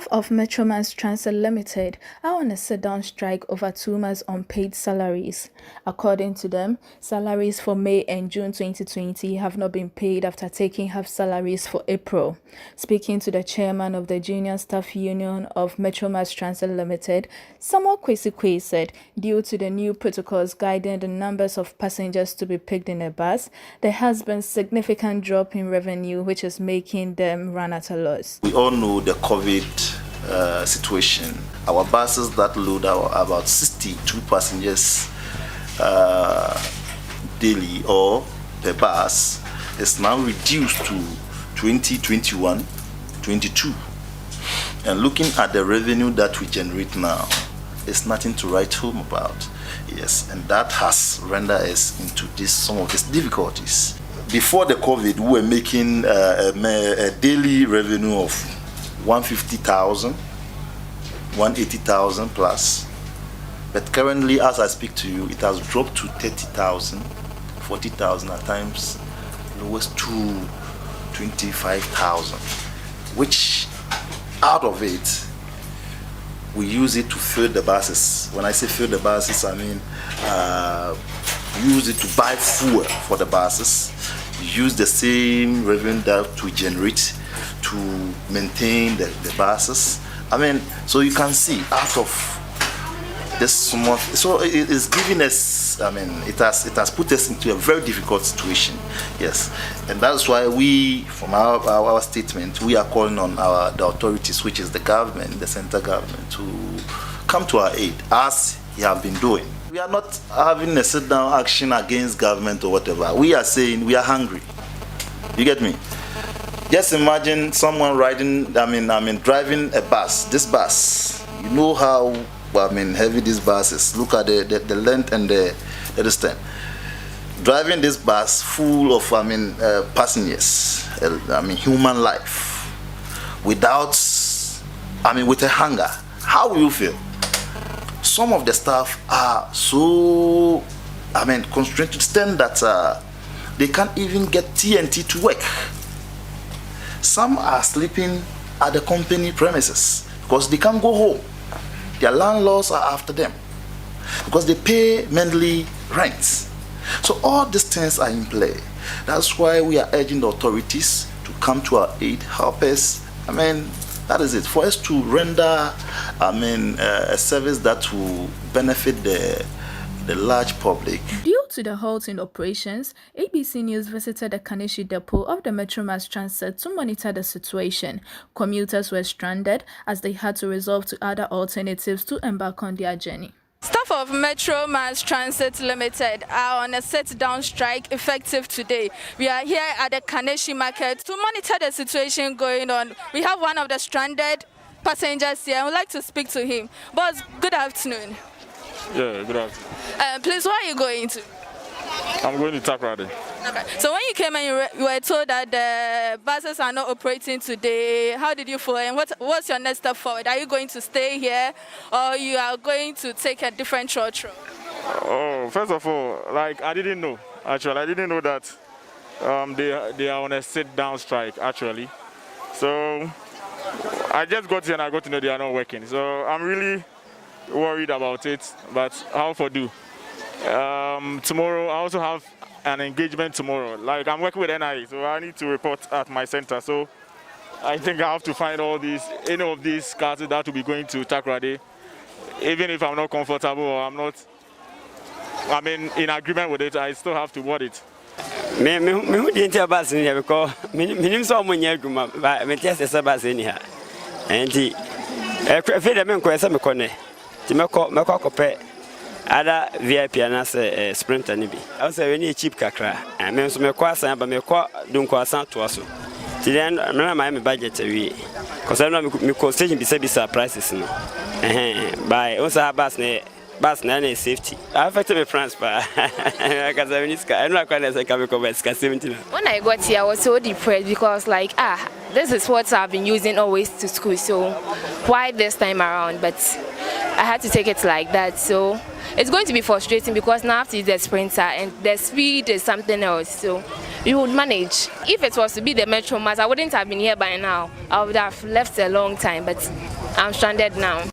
Staff of Metromass Transit Limited are on a sit-down strike over 2 months unpaid salaries. According to them, salaries for May and June 2020 have not been paid after taking half salaries for April. Speaking to the chairman of the Junior Staff Union of Metromass Transit Limited, Samuel Kwesi said, due to the new protocols guiding the numbers of passengers to be picked in a bus, there has been significant drop in revenue, which is making them run at a loss. We all know the COVID situation. Our buses that load about 62 passengers daily or per bus is now reduced to 20, 21, 22. And looking at the revenue that we generate now, it's nothing to write home about. Yes, and that has rendered us into some of these difficulties. Before the COVID, we were making a daily revenue of 150,000, 180,000 plus. But currently, as I speak to you, it has dropped to 30,000, 40,000 at times, lowest to 25,000, which out of it, we use it to fill the buses. When I say fill the buses, I mean use it to buy fuel for the buses, use the same revenue that we generate to maintain the buses. I mean, so you can see out of this month, so it is giving us, I mean, it has put us into a very difficult situation. Yes, and that's why we, from our statement, we are calling on the authorities, which is the government, the central government, to come to our aid, as you have been doing. We are not having a sit-down action against government or whatever. We are saying we are hungry. You get me? Just imagine someone driving a bus. This bus, you know how heavy this bus is. Look at the length and the distance. Driving this bus full of passengers, human life, with a hunger. How will you feel? Some of the staff are so constrained to the extent that they can't even get TNT to work. Some are sleeping at the company premises because they can't go home. Their landlords are after them because they pay monthly rents. So all these things are in play. That's why we are urging the authorities to come to our aid, help us. That is it. For us to render, a service that will benefit the large public. Due to the halt in operations, ABC News visited the Kaneshi depot of the Metromass Transit to monitor the situation. Commuters were stranded as they had to resort to other alternatives to embark on their journey. Staff of Metromass Transit Limited are on a sit-down strike effective today. We are here at the Kaneshi market to monitor the situation going on. We have one of the stranded passengers here. I would like to speak to him. Boss, good afternoon. Yeah, good afternoon. Please, where are you going to? I'm going to Takrady. Okay. So when you came and you were told that the buses are not operating today, how did you feel and what's your next step forward? Are you going to stay here or you are going to take a different road? Oh, first of all, I didn't know. Actually, I didn't know that they are on a sit-down strike, actually. So I just got here and I got to know they are not working. So I'm really worried about it, but how for do? Tomorrow I also have an engagement tomorrow. I'm working with NIA, so I need to report at my center. So I think I have to find any of these cars that will be going to Takrady, even if I'm not comfortable or I'm not, in agreement with it, I still have to board it. Me who didn't bus in here because me so many but me test the bus in here. And I feel the men question me kone. Ti me ko pay other VIP and as sprinter ni bi. I say we need cheap kakra. And me so me ko asan ba me ko dun ko asan to aso. Ti den me my budget we. Cause I know me ko stage bisa prices no. By also bus na safety. I affected my friends pa. Because I know I can't say come over 70. When I got here I was so depressed because this is what I've been using always to school, so why this time around? But I had to take it like that, so it's going to be frustrating because now I have to use the sprinter and the speed is something else, so we would manage. If it was to be the Metro Mass, I wouldn't have been here by now. I would have left a long time, but I'm stranded now.